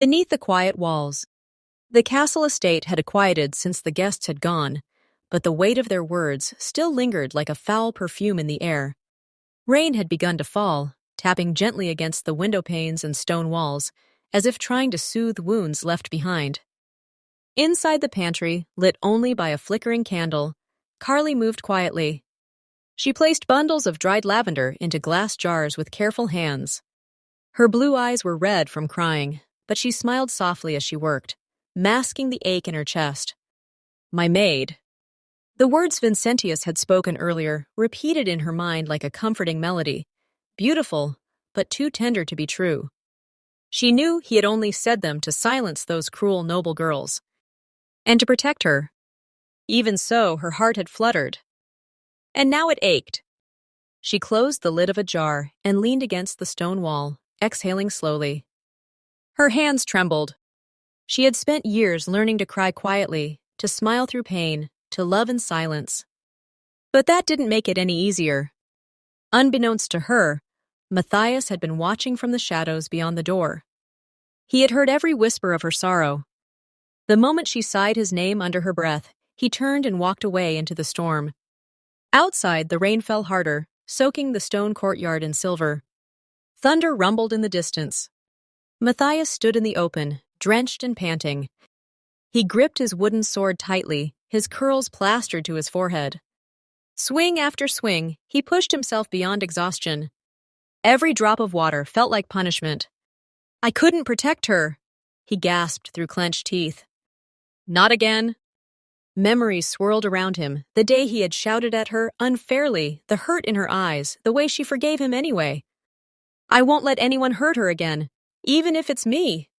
Beneath the quiet walls, the castle estate had quieted since the guests had gone, but the weight of their words still lingered like a foul perfume in the air. Rain had begun to fall, tapping gently against the window panes and stone walls, as if trying to soothe wounds left behind. Inside the pantry, lit only by a flickering candle, Carly moved quietly. She placed bundles of dried lavender into glass jars with careful hands. Her blue eyes were red from crying, but she smiled softly as she worked, masking the ache in her chest. "My maid." The words Vincentius had spoken earlier repeated in her mind like a comforting melody, beautiful, but too tender to be true. She knew he had only said them to silence those cruel noble girls, and to protect her. Even so, her heart had fluttered. And now it ached. She closed the lid of a jar and leaned against the stone wall, exhaling slowly. Her hands trembled. She had spent years learning to cry quietly, to smile through pain, to love in silence. But that didn't make it any easier. Unbeknownst to her, Matthias had been watching from the shadows beyond the door. He had heard every whisper of her sorrow. The moment she sighed his name under her breath, he turned and walked away into the storm. Outside, the rain fell harder, soaking the stone courtyard in silver. Thunder rumbled in the distance. Matthias stood in the open, drenched and panting. He gripped his wooden sword tightly, his curls plastered to his forehead. Swing after swing, he pushed himself beyond exhaustion. Every drop of water felt like punishment. "I couldn't protect her," he gasped through clenched teeth. "Not again." Memories swirled around him, the day he had shouted at her unfairly, the hurt in her eyes, the way she forgave him anyway. "I won't let anyone hurt her again, even if it's me."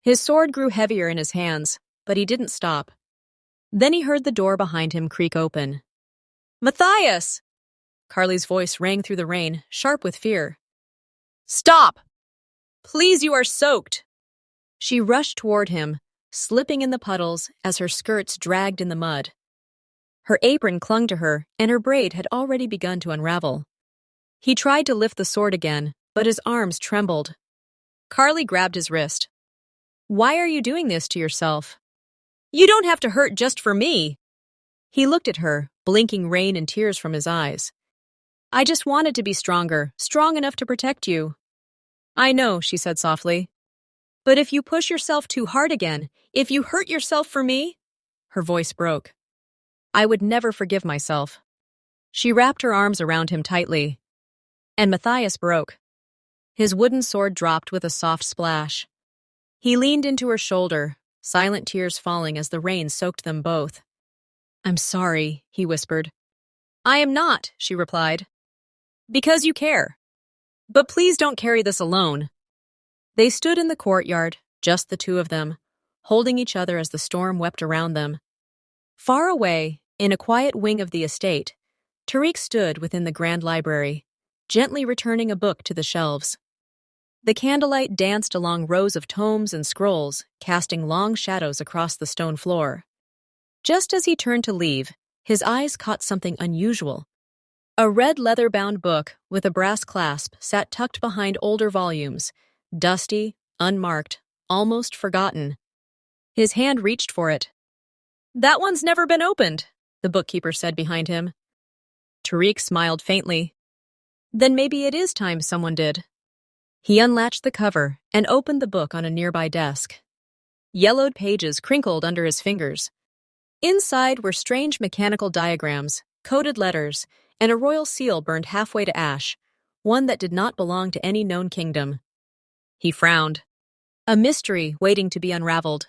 His sword grew heavier in his hands, but he didn't stop. Then he heard the door behind him creak open. "Matthias!" Carly's voice rang through the rain, sharp with fear. "Stop! Please, you are soaked!" She rushed toward him, slipping in the puddles as her skirts dragged in the mud. Her apron clung to her, and her braid had already begun to unravel. He tried to lift the sword again, but his arms trembled. Carly grabbed his wrist. "Why are you doing this to yourself? You don't have to hurt just for me." He looked at her, blinking rain and tears from his eyes. "I just wanted to be stronger, strong enough to protect you." "I know," she said softly. "But if you push yourself too hard again, if you hurt yourself for me—" Her voice broke. "I would never forgive myself." She wrapped her arms around him tightly. And Matthias broke. His wooden sword dropped with a soft splash. He leaned into her shoulder, silent tears falling as the rain soaked them both. "I'm sorry," he whispered. "I am not," she replied. "Because you care. But please don't carry this alone." They stood in the courtyard, just the two of them, holding each other as the storm wept around them. Far away, in a quiet wing of the estate, Tariq stood within the grand library, gently returning a book to the shelves. The candlelight danced along rows of tomes and scrolls, casting long shadows across the stone floor. Just as he turned to leave, his eyes caught something unusual. A red leather-bound book with a brass clasp sat tucked behind older volumes, dusty, unmarked, almost forgotten. His hand reached for it. "That one's never been opened," the bookkeeper said behind him. Tariq smiled faintly. "Then maybe it is time someone did." He unlatched the cover and opened the book on a nearby desk. Yellowed pages crinkled under his fingers. Inside were strange mechanical diagrams, coded letters, and a royal seal burned halfway to ash, one that did not belong to any known kingdom. He frowned. A mystery waiting to be unraveled.